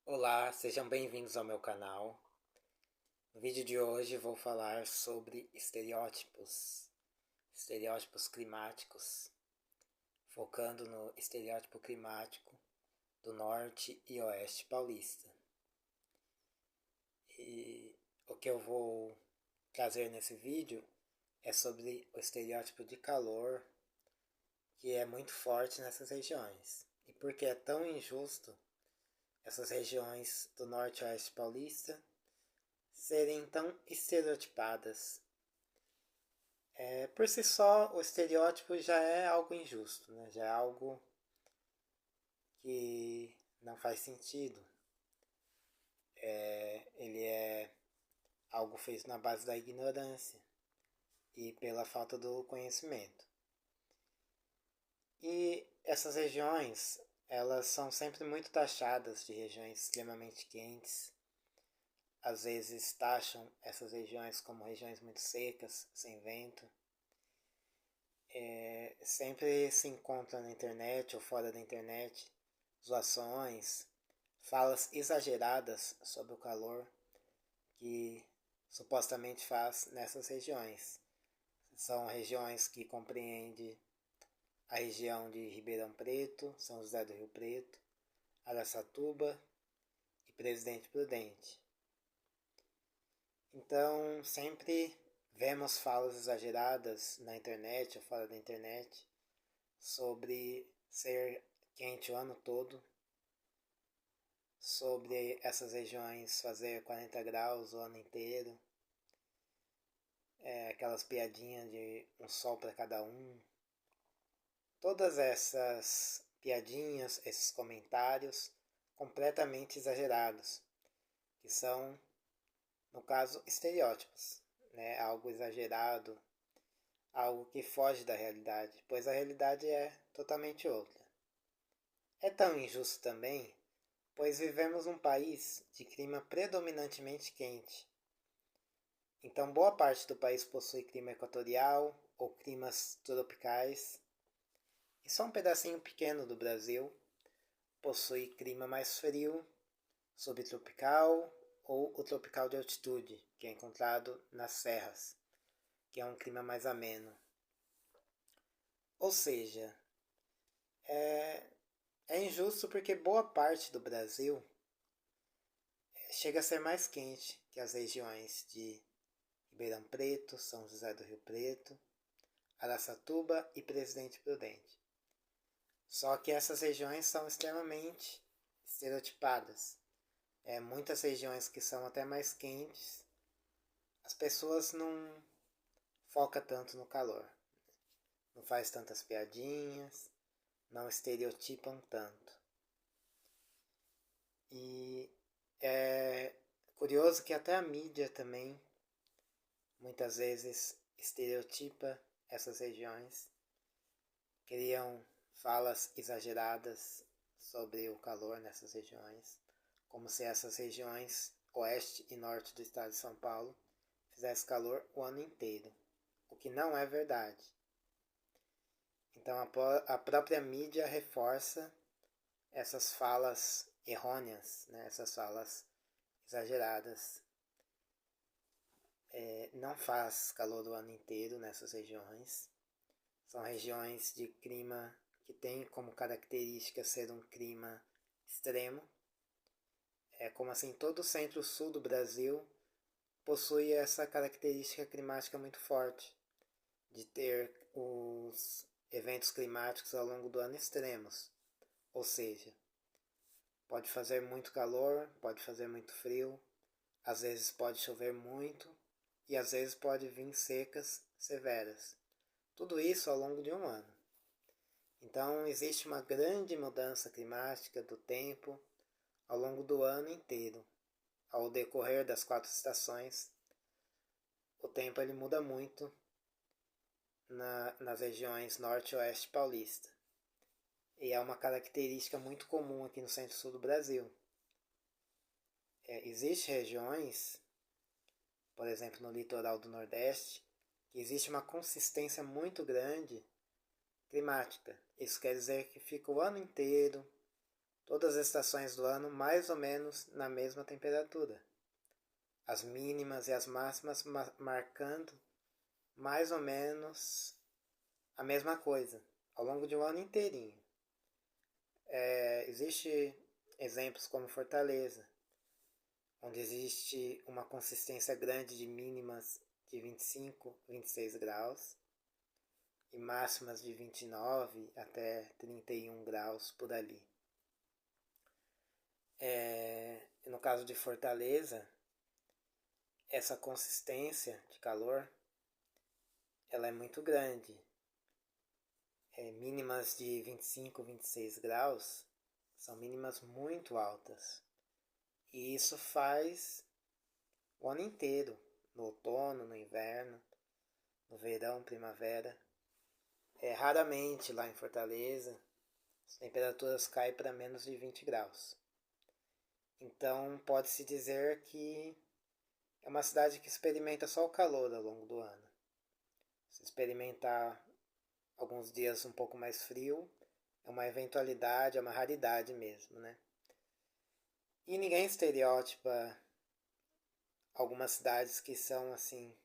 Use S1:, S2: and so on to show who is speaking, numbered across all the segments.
S1: Olá, sejam bem-vindos ao meu canal. No vídeo de hoje vou falar sobre estereótipos climáticos, focando no estereótipo climático do norte e oeste paulista. E o que eu vou trazer nesse vídeo é sobre o estereótipo de calor que é muito forte nessas regiões. E por que é tão injusto essas regiões do norte e oeste paulista serem tão estereotipadas. Por si só, o estereótipo já é algo injusto, né? Já é algo que não faz sentido. Ele é algo feito na base da ignorância e pela falta do conhecimento. E essas regiões, elas são sempre muito taxadas de regiões extremamente quentes. Às vezes taxam essas regiões como regiões muito secas, sem vento. Sempre se encontra na internet ou fora da internet zoações, falas exageradas sobre o calor que supostamente faz nessas regiões. São regiões que compreendem a região de Ribeirão Preto, São José do Rio Preto, Araçatuba e Presidente Prudente. Então, sempre vemos falas exageradas na internet ou fora da internet sobre ser quente o ano todo, sobre essas regiões fazer 40 graus o ano inteiro, aquelas piadinhas de um sol para cada um. Todas essas piadinhas, esses comentários completamente exagerados, que são, no caso, estereótipos, né? Algo exagerado, algo que foge da realidade, pois a realidade é totalmente outra. É tão injusto também, pois vivemos um país de clima predominantemente quente. Então, boa parte do país possui clima equatorial ou climas tropicais, e só um pedacinho pequeno do Brasil possui clima mais frio, subtropical ou o tropical de altitude, que é encontrado nas serras, que é um clima mais ameno. Ou seja, é injusto porque boa parte do Brasil chega a ser mais quente que as regiões de Ribeirão Preto, São José do Rio Preto, Araçatuba e Presidente Prudente. Só que essas regiões são extremamente estereotipadas. Muitas regiões que são até mais quentes, as pessoas não focam tanto no calor. Não faz tantas piadinhas, não estereotipam tanto. E é curioso que até a mídia também muitas vezes estereotipa essas regiões, criam falas exageradas sobre o calor nessas regiões, como se essas regiões oeste e norte do estado de São Paulo fizesse calor o ano inteiro, o que não é verdade. Então a própria mídia reforça essas falas errôneas, né? Essas falas exageradas. Não faz calor o ano inteiro nessas regiões. São regiões de clima que tem como característica ser um clima extremo. Como assim, todo o centro-sul do Brasil possui essa característica climática muito forte, de ter os eventos climáticos ao longo do ano extremos. Ou seja, pode fazer muito calor, pode fazer muito frio, às vezes pode chover muito e às vezes pode vir secas severas. Tudo isso ao longo de um ano. Então existe uma grande mudança climática do tempo ao longo do ano inteiro. Ao decorrer das 4 estações, o tempo ele muda muito nas regiões norte e oeste paulista. E é uma característica muito comum aqui no centro-sul do Brasil. Existem regiões, por exemplo no litoral do Nordeste, que existe uma consistência muito grande climática. Isso quer dizer que fica o ano inteiro todas as estações do ano mais ou menos na mesma temperatura. As mínimas e as máximas marcando mais ou menos a mesma coisa ao longo de um ano inteirinho. Existe exemplos como Fortaleza, onde existe uma consistência grande de mínimas de 25, 26 graus e máximas de 29 até 31 graus por ali. No caso de Fortaleza, essa consistência de calor ela é muito grande. Mínimas de 25, 26 graus são mínimas muito altas. E isso faz o ano inteiro, no outono, no inverno, no verão, primavera. Raramente lá em Fortaleza as temperaturas caem para menos de 20 graus. Então pode-se dizer que é uma cidade que experimenta só o calor ao longo do ano. Se experimentar alguns dias um pouco mais frio, é uma eventualidade, é uma raridade mesmo, né? E ninguém estereótipa algumas cidades que são assim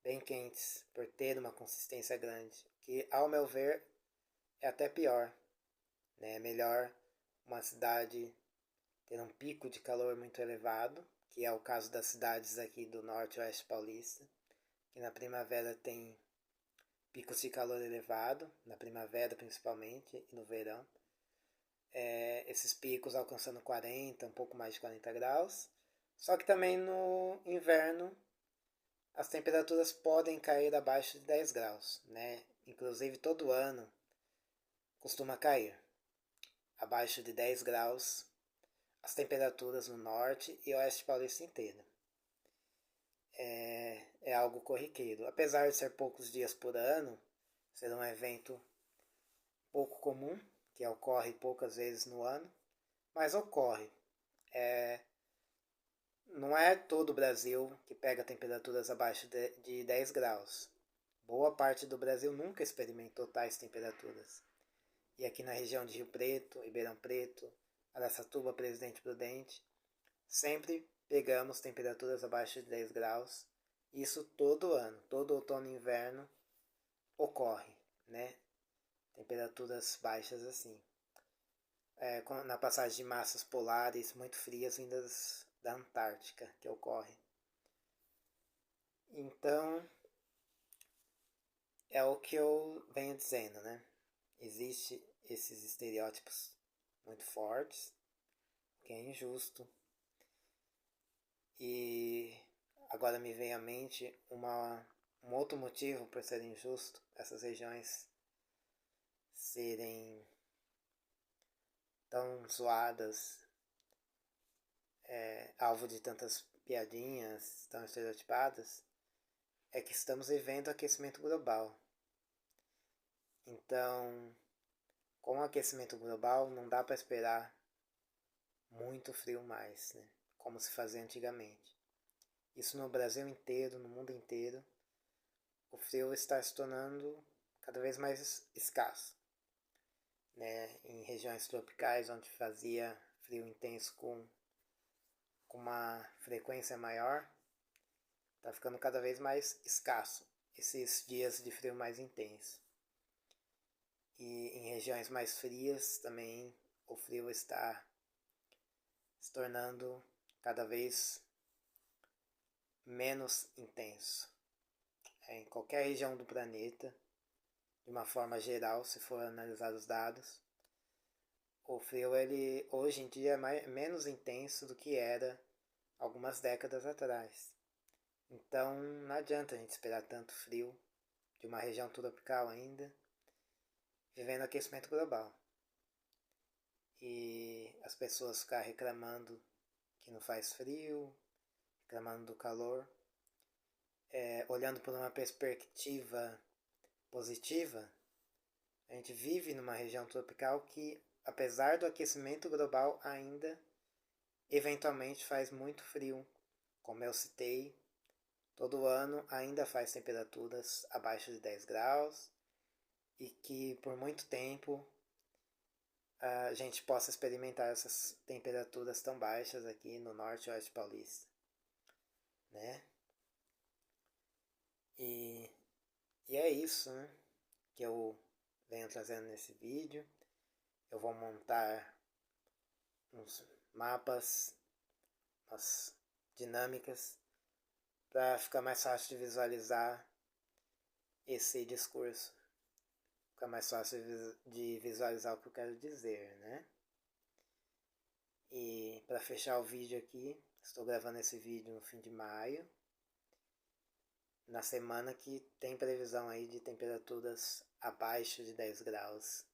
S1: bem quentes por ter uma consistência grande, que ao meu ver é até pior, né? É melhor uma cidade ter um pico de calor muito elevado, que é o caso das cidades aqui do norte e oeste paulista, que na primavera tem picos de calor elevado, na primavera principalmente e no verão. Esses picos alcançando 40, um pouco mais de 40 graus. Só que também no inverno as temperaturas podem cair abaixo de 10 graus, né? Inclusive todo ano costuma cair abaixo de 10 graus as temperaturas no norte e oeste paulista inteiro. É algo corriqueiro. Apesar de ser poucos dias por ano, ser um evento pouco comum, que ocorre poucas vezes no ano, mas ocorre. Não é todo o Brasil que pega temperaturas abaixo de 10 graus. Boa parte do Brasil nunca experimentou tais temperaturas. E aqui na região de Rio Preto, Ribeirão Preto, Araçatuba, Presidente Prudente, sempre pegamos temperaturas abaixo de 10 graus. Isso todo ano, todo outono e inverno ocorre, né? Temperaturas baixas assim. Na passagem de massas polares muito frias vindas da Antártica que ocorre. Então, é o que eu venho dizendo, né? Existem esses estereótipos muito fortes, que é injusto. E agora me vem à mente um outro motivo por ser injusto essas regiões serem tão zoadas, alvo de tantas piadinhas tão estereotipadas, é que estamos vivendo aquecimento global. Então, com o aquecimento global, não dá para esperar muito frio mais, né? Como se fazia antigamente. Isso no Brasil inteiro, no mundo inteiro, o frio está se tornando cada vez mais escasso. Né? Em regiões tropicais, onde fazia frio intenso com uma frequência maior, está ficando cada vez mais escasso esses dias de frio mais intenso. E em regiões mais frias também o frio está se tornando cada vez menos intenso. Em qualquer região do planeta, de uma forma geral, se for analisar os dados, o frio ele hoje em dia é menos intenso do que era algumas décadas atrás. Então não adianta a gente esperar tanto frio de uma região tropical ainda, vivendo aquecimento global. E as pessoas ficar reclamando que não faz frio, reclamando do calor, olhando por uma perspectiva positiva, a gente vive numa região tropical que, apesar do aquecimento global, ainda eventualmente faz muito frio. Como eu citei, todo ano ainda faz temperaturas abaixo de 10 graus e que por muito tempo a gente possa experimentar essas temperaturas tão baixas aqui no norte e oeste paulista, né? E é isso, né, que eu venho trazendo nesse vídeo. Eu vou montar uns mapas, umas dinâmicas, para ficar mais fácil de visualizar esse discurso. Fica mais fácil de visualizar o que eu quero dizer, né? E para fechar o vídeo aqui, estou gravando esse vídeo no fim de maio, na semana que tem previsão aí de temperaturas abaixo de 10 graus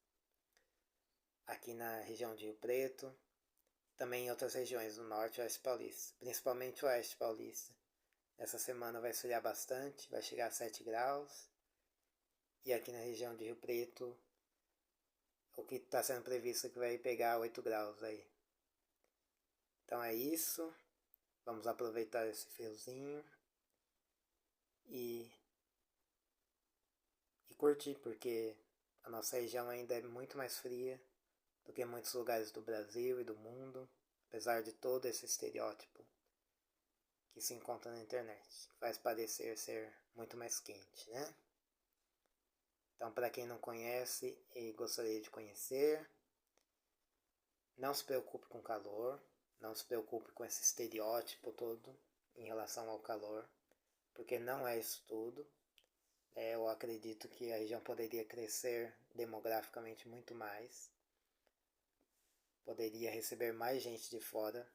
S1: aqui na região de Rio Preto, também em outras regiões do norte e oeste paulista, principalmente o oeste paulista. Essa semana vai esfriar bastante, vai chegar a 7 graus, e aqui na região de Rio Preto, o que está sendo previsto é que vai pegar 8 graus aí. Então é isso, vamos aproveitar esse friozinho e curtir, porque a nossa região ainda é muito mais fria do que muitos lugares do Brasil e do mundo, apesar de todo esse estereótipo que se encontra na internet, faz parecer ser muito mais quente, né? Então, para quem não conhece e gostaria de conhecer, não se preocupe com calor, não se preocupe com esse estereótipo todo em relação ao calor, porque não é isso tudo. Eu acredito que a região poderia crescer demograficamente muito mais, poderia receber mais gente de fora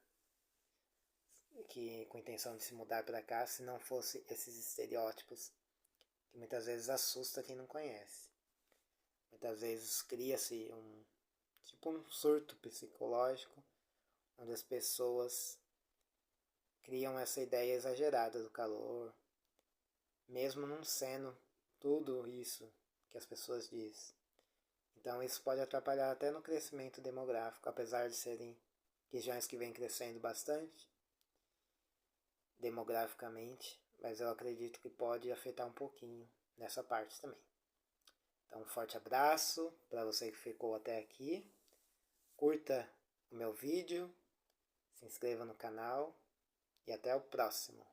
S1: que com intenção de se mudar para cá, se não fosse esses estereótipos que muitas vezes assusta quem não conhece. Muitas vezes cria-se um surto psicológico, onde as pessoas criam essa ideia exagerada do calor, mesmo não sendo tudo isso que as pessoas dizem. Então isso pode atrapalhar até no crescimento demográfico, apesar de serem regiões que vêm crescendo bastante demograficamente, mas eu acredito que pode afetar um pouquinho nessa parte também. Então um forte abraço para você que ficou até aqui, curta o meu vídeo, se inscreva no canal e até o próximo.